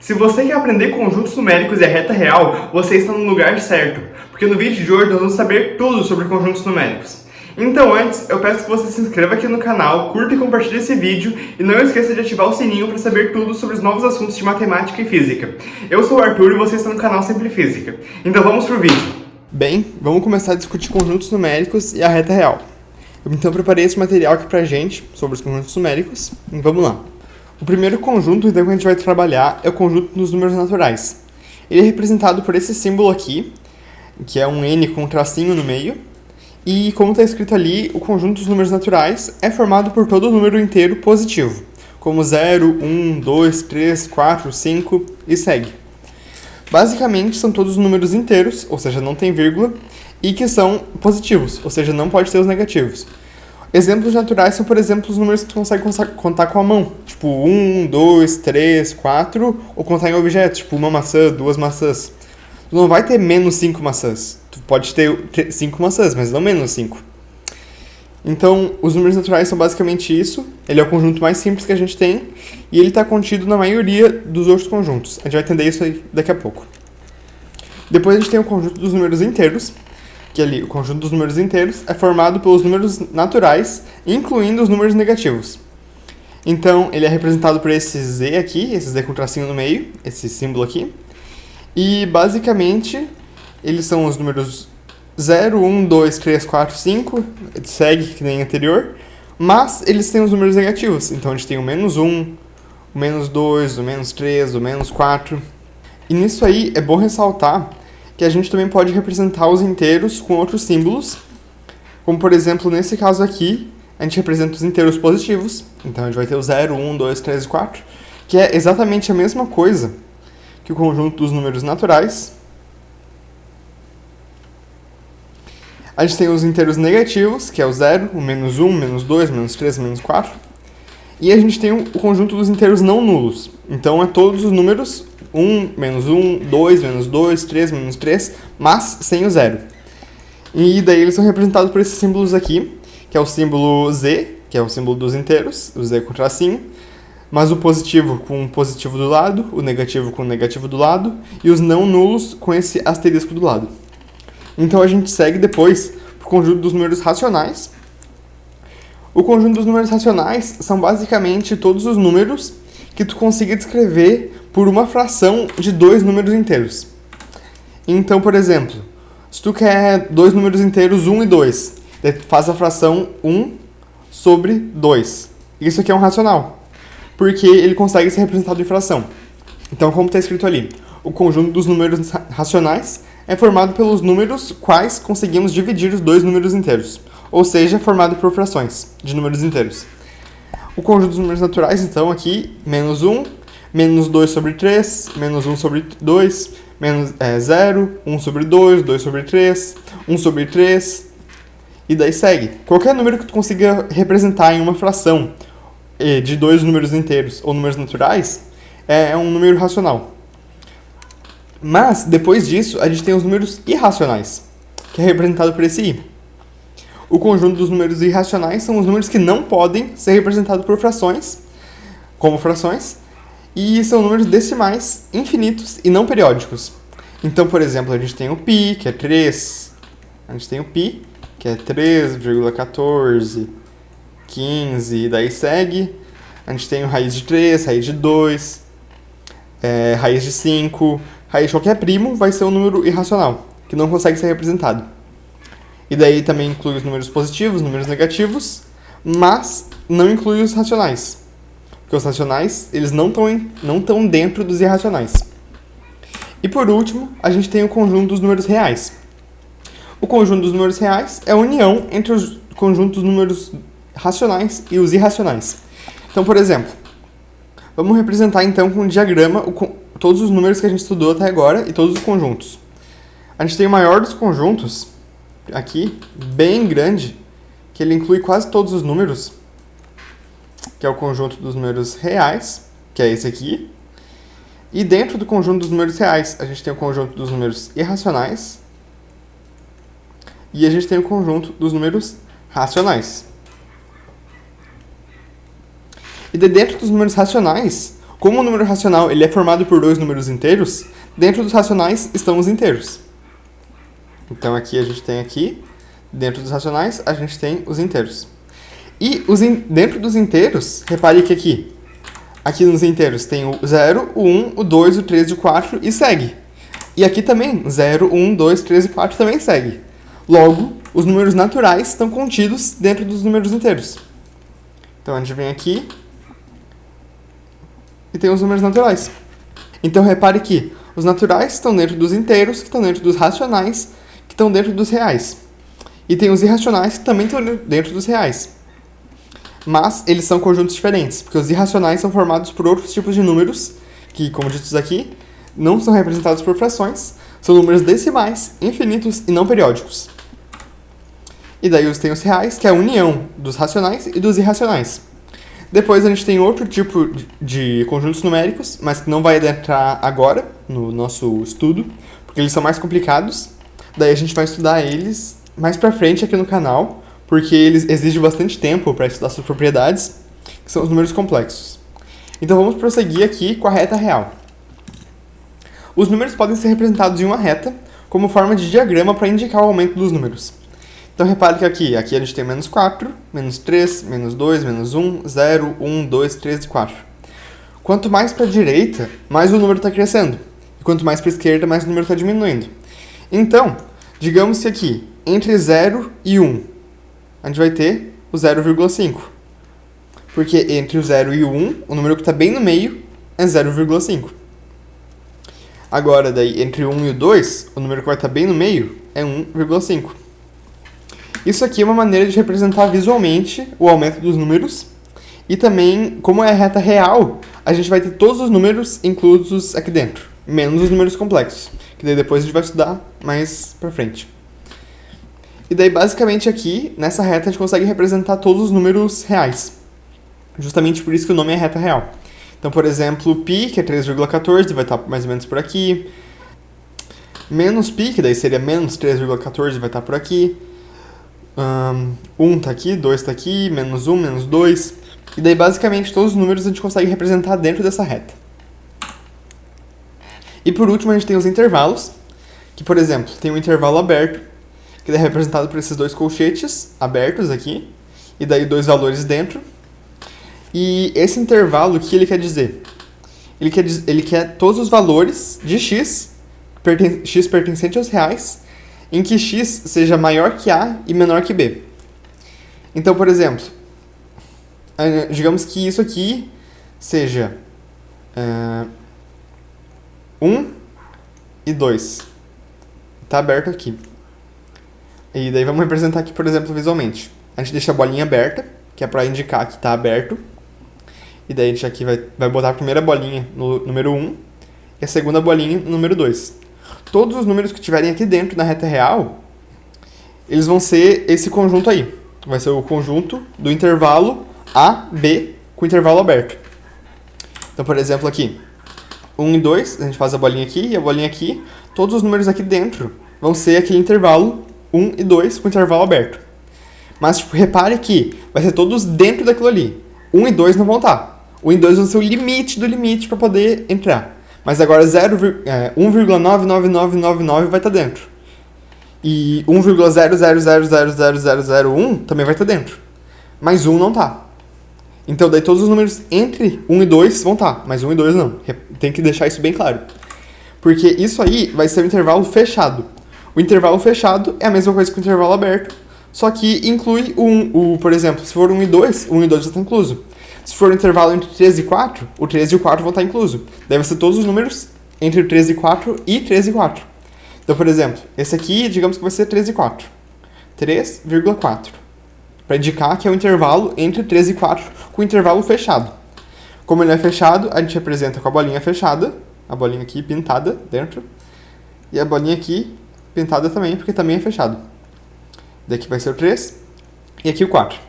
Se você quer aprender conjuntos numéricos e a reta real, você está no lugar certo, porque no vídeo de hoje nós vamos saber tudo sobre conjuntos numéricos. Então antes, eu peço que você se inscreva aqui no canal, curta e compartilhe esse vídeo e não esqueça de ativar o sininho para saber tudo sobre os novos assuntos de matemática e física. Eu sou o Arthur e você está no canal Sempre Física. Então vamos pro vídeo. Bem, vamos começar a discutir conjuntos numéricos e a reta real. Então eu preparei esse material aqui pra gente sobre os conjuntos numéricos e vamos lá. O primeiro conjunto então, que a gente vai trabalhar é o conjunto dos números naturais. Ele é representado por esse símbolo aqui, que é um N com um tracinho no meio. E como está escrito ali, o conjunto dos números naturais é formado por todo número inteiro positivo, como 0, 1, 2, 3, 4, 5 e segue. Basicamente são todos números inteiros, ou seja, não tem vírgula, e que são positivos, ou seja, não pode ter os negativos. Exemplos naturais são, por exemplo, os números que tu consegue contar com a mão, tipo 1, 2, 3, 4, ou contar em objetos, tipo uma maçã, duas maçãs. Tu não vai ter menos 5 maçãs. Tu pode ter 5 maçãs, mas não menos 5. Então, os números naturais são basicamente isso. Ele é o conjunto mais simples que a gente tem, e ele está contido na maioria dos outros conjuntos. A gente vai entender isso aí daqui a pouco. Depois a gente tem o conjunto dos números inteiros, que ali, o conjunto dos números inteiros é formado pelos números naturais, incluindo os números negativos. Então, ele é representado por esse Z aqui, esse Z com tracinho no meio, esse símbolo aqui. E, basicamente, eles são os números 0, 1, 2, 3, 4, 5, segue que nem anterior, mas eles têm os números negativos. Então, a gente tem o menos 1, o menos 2, o menos 3, o menos 4. E nisso aí, é bom ressaltar que a gente também pode representar os inteiros com outros símbolos, como por exemplo, nesse caso aqui, a gente representa os inteiros positivos, então a gente vai ter o 0, 1, 2, 3 e 4, que é exatamente a mesma coisa que o conjunto dos números naturais. A gente tem os inteiros negativos, que é o 0, o menos 1, menos 2, menos 3, menos 4, e a gente tem o conjunto dos inteiros não nulos, então é todos os números 1, menos 1, 2, menos 2, 3, menos 3, mas sem o 0. E daí eles são representados por esses símbolos aqui, que é o símbolo Z, que é o símbolo dos inteiros, o Z com tracinho, mas o positivo com o positivo do lado, o negativo com o negativo do lado, e os não nulos com esse asterisco do lado. Então a gente segue depois para o conjunto dos números racionais. O conjunto dos números racionais são basicamente todos os números que tu consiga descrever por uma fração de dois números inteiros. Então, por exemplo, se tu quer dois números inteiros 1 e 2, daí tu faz a fração 1 sobre 2. Isso aqui é um racional, porque ele consegue ser representado em fração. Então, como está escrito ali, o conjunto dos números racionais é formado pelos números quais conseguimos dividir os dois números inteiros, ou seja, formado por frações de números inteiros. O conjunto dos números naturais, então, aqui, menos 1, menos 2 sobre 3, menos 1 sobre 2, menos 0, 1 sobre 2, 2 sobre 3, 1 sobre 3, e daí segue. Qualquer número que tu consiga representar em uma fração de dois números inteiros ou números naturais é um número racional. Mas, depois disso, a gente tem os números irracionais, que é representado por esse i. O conjunto dos números irracionais são os números que não podem ser representados por frações, como frações, e são números decimais infinitos e não periódicos. Então, por exemplo, a gente tem o π, que é 3, a gente tem o π, que é 3,14, 15, e daí segue. A gente tem o raiz de 3, raiz de 2, raiz de 5, raiz de qualquer primo vai ser um número irracional, que não consegue ser representado. E daí também inclui os números positivos, números negativos, mas não inclui os racionais. Porque os racionais, eles não estão dentro dos irracionais. E por último, a gente tem o conjunto dos números reais. O conjunto dos números reais é a união entre os conjuntos dos números racionais e os irracionais. Então, por exemplo, vamos representar então com um diagrama todos os números que a gente estudou até agora e todos os conjuntos. A gente tem o maior dos conjuntos, aqui, bem grande, que ele inclui quase todos os números, que é o conjunto dos números reais, que é esse aqui. E dentro do conjunto dos números reais, a gente tem o conjunto dos números irracionais e a gente tem o conjunto dos números racionais. E de dentro dos números racionais, como o número racional ele é formado por dois números inteiros, dentro dos racionais estão os inteiros. Então aqui a gente tem aqui, dentro dos racionais, a gente tem os inteiros. E dentro dos inteiros, repare que aqui nos inteiros tem o 0, o 1, o 2, o 3 e o 4 e segue. E aqui também, 0, 1, 2, 3 e 4 também segue. Logo, os números naturais estão contidos dentro dos números inteiros. Então a gente vem aqui e tem os números naturais. Então repare que os naturais estão dentro dos inteiros, que estão dentro dos racionais, que estão dentro dos reais. E tem os irracionais que também estão dentro dos reais. Mas eles são conjuntos diferentes, porque os irracionais são formados por outros tipos de números, que, como dito aqui, não são representados por frações, são números decimais, infinitos e não periódicos. E daí tem os reais, que é a união dos racionais e dos irracionais. Depois a gente tem outro tipo de conjuntos numéricos, mas que não vai adentrar agora no nosso estudo, porque eles são mais complicados. Daí a gente vai estudar eles mais pra frente aqui no canal, porque eles exigem bastante tempo para estudar suas propriedades, que são os números complexos. Então vamos prosseguir aqui com a reta real. Os números podem ser representados em uma reta, como forma de diagrama para indicar o aumento dos números. Então repare que aqui a gente tem menos 4, menos 3, menos 2, menos 1, 0, 1, 2, 3 e 4. Quanto mais para a direita, mais o número está crescendo. E quanto mais para a esquerda, mais o número está diminuindo. Então, digamos que aqui, entre 0 e 1, a gente vai ter o 0,5. Porque entre o 0 e o 1, o número que está bem no meio é 0,5. Agora, daí, entre o 1 e o 2, o número que vai estar bem no meio é 1,5. Isso aqui é uma maneira de representar visualmente o aumento dos números. E também, como é reta real, a gente vai ter todos os números inclusos aqui dentro, menos os números complexos, que daí depois a gente vai estudar mais pra frente. E daí, basicamente, aqui, nessa reta, a gente consegue representar todos os números reais. Justamente por isso que o nome é reta real. Então, por exemplo, π, que é 3,14, vai estar mais ou menos por aqui. Menos π, que daí seria menos 3,14, vai estar por aqui. 1 tá aqui, 2 tá aqui, menos 1, menos 2. E daí, basicamente, todos os números a gente consegue representar dentro dessa reta. E por último, a gente tem os intervalos, que, por exemplo, tem um intervalo aberto, que é representado por esses dois colchetes abertos aqui, e daí dois valores dentro. E esse intervalo, o que ele quer dizer? Ele quer todos os valores de x pertencente aos reais, em que x seja maior que a e menor que b. Então, por exemplo, digamos que isso aqui seja 1 e 2. Está aberto aqui. E daí vamos representar aqui, por exemplo, visualmente. A gente deixa a bolinha aberta, que é para indicar que está aberto. E daí a gente aqui vai botar a primeira bolinha no número 1 e a segunda bolinha no número 2. Todos os números que estiverem aqui dentro na reta real, eles vão ser esse conjunto aí. Vai ser o conjunto do intervalo A, B, com intervalo aberto. Então, por exemplo, aqui, 1 e 2, a gente faz a bolinha aqui e a bolinha aqui. Todos os números aqui dentro vão ser aquele intervalo 1 e 2 com intervalo aberto. Mas, repare que vai ser todos dentro daquilo ali. 1 e 2 não vão estar. 1 e 2 vão ser o limite do limite para poder entrar. Mas agora 1,99999 vai estar dentro. E 1,0000001 também vai estar dentro. Mas 1 não está. Então daí todos os números entre 1 e 2 vão estar, mas 1 e 2 não. Tem que deixar isso bem claro. Porque isso aí vai ser um intervalo fechado. O intervalo fechado é a mesma coisa que o intervalo aberto, só que inclui por exemplo, se for 1 e 2, 1 e 2 já está incluso. Se for um intervalo entre 3 e 4, o 3 e o 4 vão estar incluso. Deve ser todos os números entre o 3 e 4 e 3 e 4. Então, por exemplo, esse aqui, digamos que vai ser 3 e 4. 3,4. Para indicar que é um intervalo entre 3 e 4 com intervalo fechado. Como ele é fechado, a gente representa com a bolinha fechada, a bolinha aqui pintada dentro, e a bolinha aqui pintada também, porque também é fechado. Daqui vai ser o 3 e aqui o 4.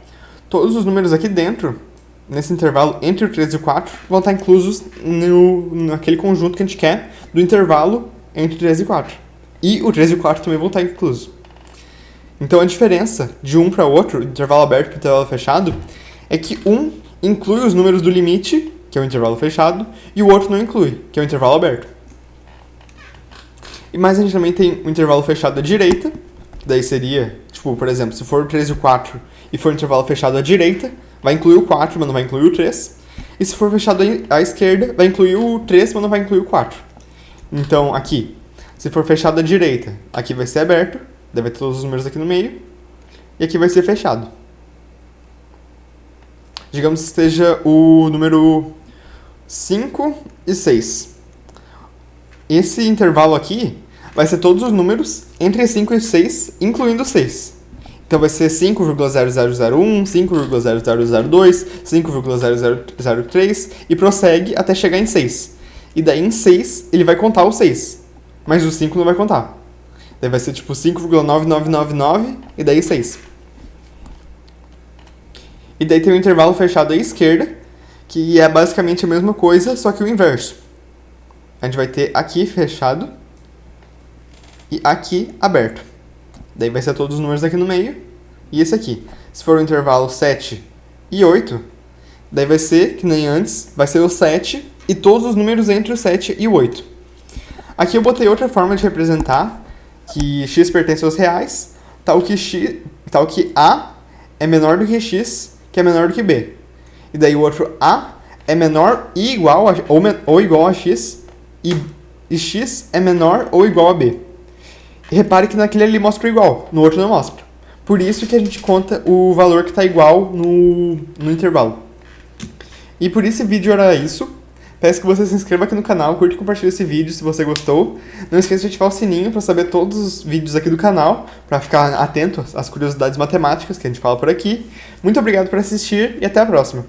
Todos os números aqui dentro, nesse intervalo entre o 3 e o 4, vão estar inclusos naquele conjunto que a gente quer do intervalo entre 3 e 4. E o 3 e o 4 também vão estar inclusos. Então a diferença de um para o outro, intervalo aberto para intervalo fechado, é que um inclui os números do limite, que é o intervalo fechado, e o outro não inclui, que é o intervalo aberto. E mais a gente também tem o intervalo fechado à direita, que daí seria, tipo, por exemplo, se for o 3 e o 4 e for o intervalo fechado à direita, vai incluir o 4, mas não vai incluir o 3. E se for fechado à esquerda, vai incluir o 3, mas não vai incluir o 4. Então, aqui, se for fechado à direita, aqui vai ser aberto, deve ter todos os números aqui no meio, e aqui vai ser fechado. Digamos que esteja o número 5 e 6. Esse intervalo aqui vai ser todos os números entre 5 e 6, incluindo 6. Então vai ser 5,0001, 5,0002, 5,0003 e prossegue até chegar em 6. E daí em 6 ele vai contar o 6, mas o 5 não vai contar. Daí vai ser tipo 5,9999 e daí 6. E daí tem o intervalo fechado à esquerda, que é basicamente a mesma coisa, só que o inverso. A gente vai ter aqui fechado e aqui aberto. Daí vai ser todos os números aqui no meio e esse aqui. Se for o intervalo 7 e 8, daí vai ser, que nem antes, vai ser o 7 e todos os números entre o 7 e o 8. Aqui eu botei outra forma de representar que x pertence aos reais, tal que A é menor do que x, que é menor do que B. E daí o outro A é menor e igual a, ou igual a x, e x é menor ou igual a b. E repare que naquele ali mostra igual, no outro não mostra. Por isso que a gente conta o valor que está igual no intervalo. E por esse vídeo era isso. Peço que você se inscreva aqui no canal, curte e compartilhe esse vídeo se você gostou. Não esqueça de ativar o sininho para saber todos os vídeos aqui do canal, para ficar atento às curiosidades matemáticas que a gente fala por aqui. Muito obrigado por assistir e até a próxima.